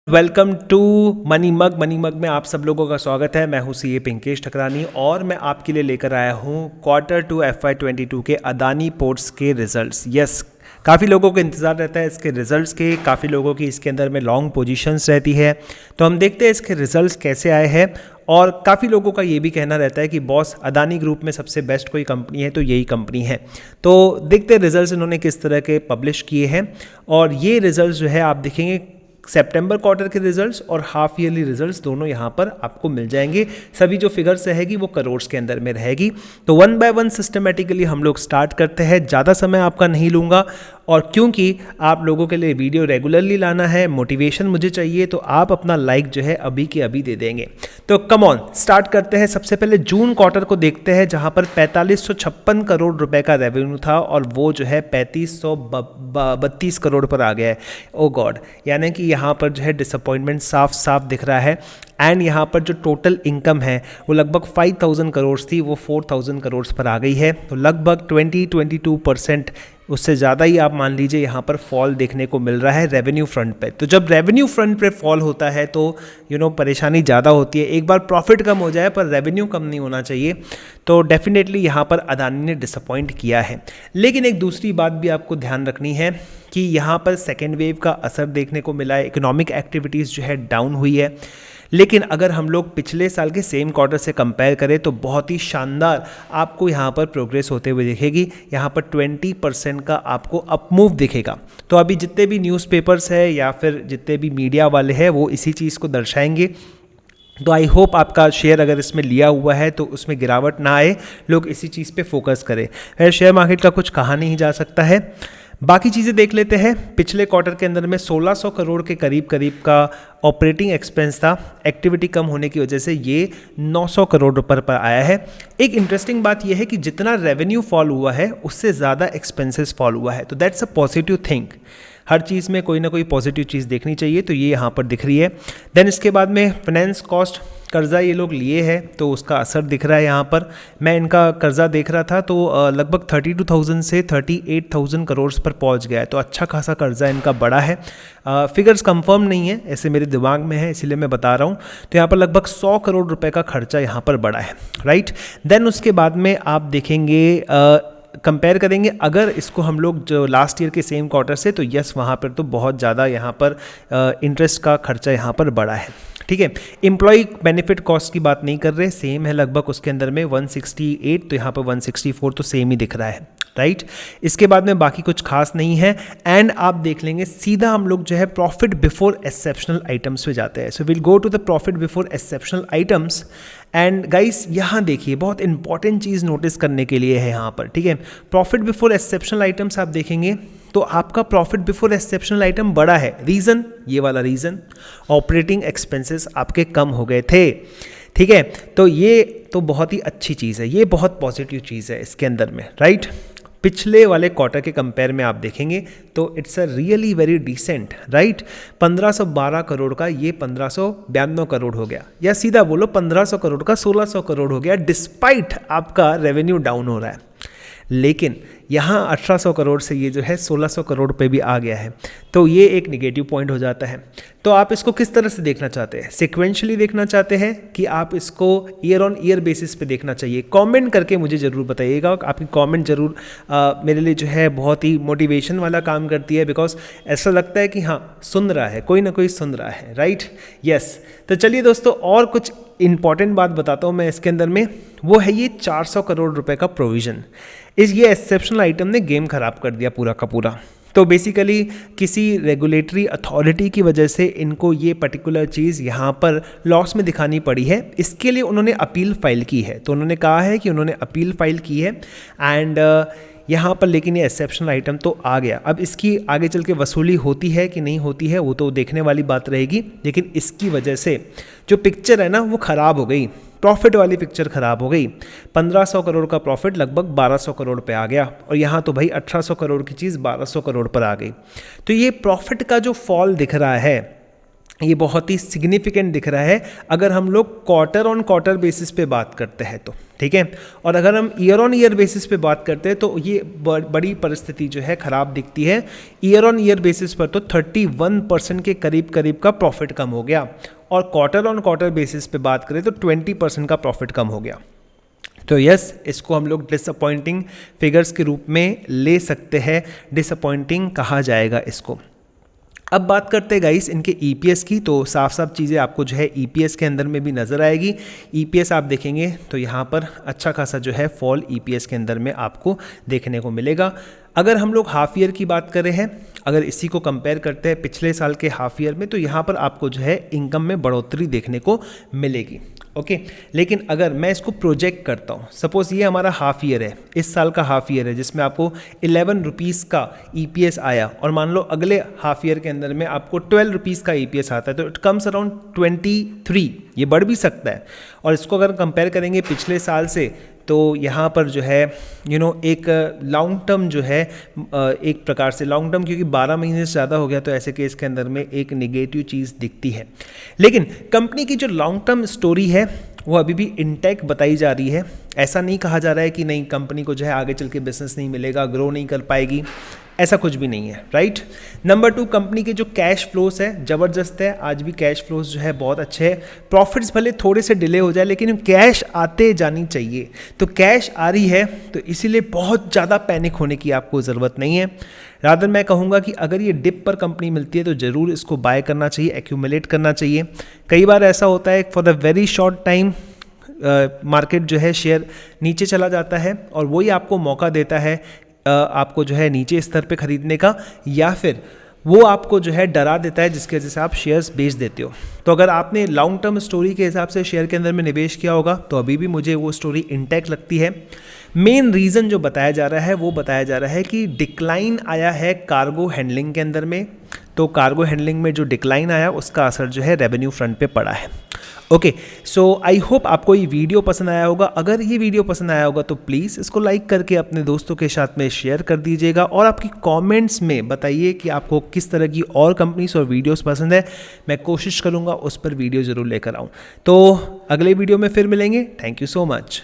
Welcome to money मग में आप सब लोगों का स्वागत है। मैं हूं सीए पिंकेश ठकरानी और मैं आपके लिए लेकर आया हूं Q2 FY22 के अदानी पोर्ट्स के रिजल्ट्स। यस, काफ़ी लोगों को इंतज़ार रहता है इसके रिज़ल्ट्स के, काफ़ी लोगों की इसके अंदर में लॉन्ग पोजीशंस रहती है। तो हम देखते हैं इसके रिज़ल्ट्स कैसे आए हैं। और काफ़ी लोगों का ये भी कहना रहता है कि बॉस अदानी ग्रुप में सबसे बेस्ट कोई कंपनी है तो यही कंपनी है। तो देखते हैं रिज़ल्ट्स इन्होंने किस तरह के पब्लिश किए हैं। और ये रिज़ल्ट्स जो है आप देखेंगे सितंबर क्वार्टर के रिजल्ट्स और हाफ ईयरली रिजल्ट्स दोनों यहाँ पर आपको मिल जाएंगे। सभी जो फिगर्स रहेगी वो करोड़ के अंदर में रहेगी। तो वन बाय वन सिस्टमेटिकली हम लोग स्टार्ट करते हैं। ज़्यादा समय आपका नहीं लूँगा और क्योंकि आप लोगों के लिए वीडियो रेगुलरली लाना है, मोटिवेशन मुझे चाहिए, तो आप अपना लाइक जो है अभी के अभी दे देंगे। तो कम ऑन स्टार्ट करते हैं। सबसे पहले जून क्वार्टर को देखते हैं जहाँ पर 4556 करोड़ रुपए का रेवेन्यू था और वो जो है 3532 करोड़ पर आ गया है। ओ गॉड, यानी कि यहाँ पर जो है डिसअपॉइंटमेंट साफ साफ दिख रहा है। एंड यहाँ पर जो टोटल इनकम है वो लगभग 5000 करोड़ थी, वो 4000 करोड़ पर आ गई है। तो लगभग 22% उससे ज़्यादा ही आप मान लीजिए यहाँ पर फॉल देखने को मिल रहा है रेवेन्यू फ्रंट पे। तो जब रेवेन्यू फ्रंट पे फॉल होता है तो परेशानी ज़्यादा होती है। एक बार प्रॉफिट कम हो जाए पर रेवेन्यू कम नहीं होना चाहिए। तो डेफिनेटली यहाँ पर अदानी ने डिसअपॉइंट किया है। लेकिन एक दूसरी बात भी आपको ध्यान रखनी है कि यहाँ पर सेकेंड वेव का असर देखने को मिला है। इकोनॉमिक एक्टिविटीज़ जो है डाउन हुई है। लेकिन अगर हम लोग पिछले साल के सेम क्वार्टर से कंपेयर करें तो बहुत ही शानदार आपको यहाँ पर प्रोग्रेस होते हुए दिखेगी। यहाँ पर 20% का आपको अप मूव दिखेगा। तो अभी जितने भी न्यूज़पेपर्स है या फिर जितने भी मीडिया वाले हैं वो इसी चीज़ को दर्शाएंगे। तो आई होप आपका शेयर अगर इसमें लिया हुआ है तो उसमें गिरावट ना आए, लोग इसी चीज़ पे फोकस करें। शेयर मार्केट का कुछ कहा नहीं जा सकता है। बाकी चीज़ें देख लेते हैं। पिछले क्वार्टर के अंदर में 1600 करोड़ के करीब का ऑपरेटिंग एक्सपेंस था। एक्टिविटी कम होने की वजह से ये 900 करोड़ रुपए पर आया है। एक इंटरेस्टिंग बात यह है कि जितना रेवेन्यू फॉल हुआ है उससे ज़्यादा एक्सपेंसेस फॉल हुआ है। तो दैट्स अ पॉजिटिव थिंग। हर चीज़ में कोई ना कोई पॉजिटिव चीज़ देखनी चाहिए, तो ये यहाँ पर दिख रही है। देन इसके बाद में फाइनेंस कॉस्ट, कर्ज़ा ये लोग लिए हैं तो उसका असर दिख रहा है यहाँ पर। मैं इनका कर्ज़ा देख रहा था तो लगभग 32,000 से 38,000 करोड़ पर पहुँच गया है। तो अच्छा खासा कर्ज़ा इनका बड़ा है। फिगर्स कंफर्म नहीं है, ऐसे मेरे दिमाग में है इसीलिए मैं बता रहा हूँ। तो यहाँ पर लगभग 100 करोड़ रुपए का खर्चा यहाँ पर बड़ा है, राइट। देन उसके बाद में आप देखेंगे कंपेयर करेंगे अगर इसको हम लोग जो लास्ट ईयर के सेम क्वार्टर से, तो यस वहाँ पर तो बहुत ज़्यादा यहाँ पर इंटरेस्ट का खर्चा यहाँ पर बड़ा है, ठीक है। एम्प्लॉय बेनिफिट कॉस्ट की बात नहीं कर रहे, सेम है लगभग उसके अंदर में 168, तो यहाँ पर 164 तो सेम ही दिख रहा है, राइट। इसके बाद में बाकी कुछ खास नहीं है। एंड आप देख लेंगे सीधा हम लोग जो है प्रॉफिट बिफोर एक्सेप्शनल आइटम्स पे जाते हैं। So will go to the profit before exceptional items. And guys यहाँ देखिए बहुत इंपॉर्टेंट चीज़ नोटिस करने के लिए है यहाँ पर, ठीक है। प्रॉफिट बिफोर एक्सेप्शनल आइटम्स आप देखेंगे तो आपका प्रॉफिट बिफोर एक्सेप्शनल आइटम बड़ा है। रीज़न, ये वाला रीज़न, ऑपरेटिंग एक्सपेंसेस आपके कम हो गए थे, ठीक है। तो ये तो बहुत ही अच्छी चीज़ है, ये बहुत पॉजिटिव चीज़ है इसके अंदर में, राइट। पिछले वाले क्वार्टर के कंपेयर में आप देखेंगे तो it's a really very decent, right. 1512 crore का ये 1592 करोड़ हो गया, या सीधा बोलो 1500 करोड़ का 1600 करोड़ हो गया, डिस्पाइट आपका रेवेन्यू डाउन हो रहा है। लेकिन यहाँ 1800 करोड़ से ये जो है 1600 करोड़ पे भी आ गया है। तो ये एक निगेटिव पॉइंट हो जाता है। तो आप इसको किस तरह से देखना चाहते हैं? सिक्वेंशली देखना चाहते हैं कि आप इसको ईयर ऑन ईयर बेसिस पे देखना चाहिए? कमेंट करके मुझे ज़रूर बताइएगा। आपकी कमेंट ज़रूर मेरे लिए जो है बहुत ही मोटिवेशन वाला काम करती है। बिकॉज ऐसा लगता है कि हाँ सुन रहा है, कोई ना कोई सुन रहा है, राइट। यस, तो चलिए दोस्तों और कुछ इंपॉर्टेंट बात बताता हूँ मैं इसके अंदर में। वो है ये 400 करोड़ रुपए का प्रोविज़न। ये एक्सेप्शनल आइटम ने गेम खराब कर दिया पूरा का पूरा। तो बेसिकली किसी रेगुलेटरी अथॉरिटी की वजह से इनको ये पर्टिकुलर चीज़ यहाँ पर लॉस में दिखानी पड़ी है। इसके लिए उन्होंने अपील फाइल की है। तो उन्होंने कहा है कि उन्होंने अपील फाइल की है एंड यहाँ पर, लेकिन ये एक्सेप्शनल आइटम तो आ गया। अब इसकी आगे चल के वसूली होती है कि नहीं होती है वो तो देखने वाली बात रहेगी। लेकिन इसकी वजह से जो पिक्चर है ना वो ख़राब हो गई, प्रॉफिट वाली पिक्चर ख़राब हो गई। 1500 करोड़ का प्रॉफिट लगभग 1200 करोड़ पे आ गया और यहाँ तो भाई 1800 करोड़ की चीज़ 1200 करोड़ पर आ गई। तो ये प्रॉफिट का जो फॉल दिख रहा है ये बहुत ही सिग्निफिकेंट दिख रहा है अगर हम लोग क्वार्टर ऑन क्वार्टर बेसिस पे बात करते हैं तो, ठीक है। और अगर हम ईयर ऑन ईयर बेसिस पे बात करते हैं तो ये बड़ी परिस्थिति जो है ख़राब दिखती है। ईयर ऑन ईयर बेसिस पर तो 31% के करीब करीब का प्रॉफिट कम हो गया, और क्वार्टर ऑन क्वार्टर बेसिस पे बात करें तो 20% का प्रॉफिट कम हो गया। तो यस, इसको हम लोग डिसअपॉइंटिंग फिगर्स के रूप में ले सकते हैं, डिसअपॉइंटिंग कहा जाएगा इसको। अब बात करते हैं गाइस इनके ईपीएस की, तो साफ साफ चीज़ें आपको जो है ईपीएस के अंदर में भी नज़र आएगी। ईपीएस आप देखेंगे तो यहाँ पर अच्छा खासा जो है फॉल ईपीएस के अंदर में आपको देखने को मिलेगा। अगर हम लोग हाफ ईयर की बात करें हैं, अगर इसी को कंपेयर करते हैं पिछले साल के हाफ ईयर में, तो यहाँ पर आपको जो है इनकम में बढ़ोतरी देखने को मिलेगी। ओके, लेकिन अगर मैं इसको प्रोजेक्ट करता हूँ, सपोज ये हमारा हाफ ईयर है, इस साल का हाफ ईयर है जिसमें आपको 11 रुपीज़ का ईपीएस आया, और मान लो अगले हाफ ईयर के अंदर में आपको 12 रुपीज़ का ईपीएस आता है, तो इट कम्स अराउंड 23। ये बढ़ भी सकता है। और इसको अगर कंपेयर करेंगे पिछले साल से, तो यहाँ पर जो है एक लॉन्ग टर्म जो है, एक प्रकार से लॉन्ग टर्म, क्योंकि 12 महीने से ज़्यादा हो गया तो ऐसे केस के अंदर में एक नेगेटिव चीज़ दिखती है। लेकिन कंपनी की जो लॉन्ग टर्म स्टोरी है वो अभी भी इंटैक्ट बताई जा रही है। ऐसा नहीं कहा जा रहा है कि नहीं, कंपनी को जो है आगे चल के बिजनेस नहीं मिलेगा, ग्रो नहीं कर पाएगी, ऐसा कुछ भी नहीं है, राइट। नंबर 2, कंपनी के जो कैश फ्लोस है ज़बरदस्त है, आज भी कैश फ्लोस जो है बहुत अच्छे हैं। प्रॉफिट्स भले थोड़े से डिले हो जाए लेकिन कैश आते जानी चाहिए, तो कैश आ रही है, तो इसीलिए बहुत ज़्यादा पैनिक होने की आपको ज़रूरत नहीं है। रादर मैं कहूँगा कि अगर ये डिप पर कंपनी मिलती है तो ज़रूर इसको बाय करना चाहिए, एक्यूमुलेट करना चाहिए। कई बार ऐसा होता है for the very short time market जो है शेयर नीचे चला जाता है, और वही आपको मौका देता है आपको जो है नीचे स्तर पे खरीदने का, या फिर वो आपको जो है डरा देता है जिसकी वजह से आप शेयर्स बेच देते हो। तो अगर आपने लॉन्ग टर्म स्टोरी के हिसाब से शेयर के अंदर में निवेश किया होगा तो अभी भी मुझे वो स्टोरी इंटैक्ट लगती है। मेन रीज़न जो बताया जा रहा है वो बताया जा रहा है कि डिक्लाइन आया है कार्गो हैंडलिंग के अंदर में, तो कार्गो हैंडलिंग में जो डिक्लाइन आया उसका असर जो है रेवेन्यू फ्रंट पे पड़ा है। ओके, सो आई होप आपको ये वीडियो पसंद आया होगा। अगर ये वीडियो पसंद आया होगा तो प्लीज़ इसको लाइक करके अपने दोस्तों के साथ में शेयर कर दीजिएगा, और आपकी कमेंट्स में बताइए कि आपको किस तरह की और कंपनीज और वीडियोस पसंद है। मैं कोशिश करूँगा उस पर वीडियो ज़रूर लेकर आऊँ। तो अगले वीडियो में फिर मिलेंगे। Thank you so much.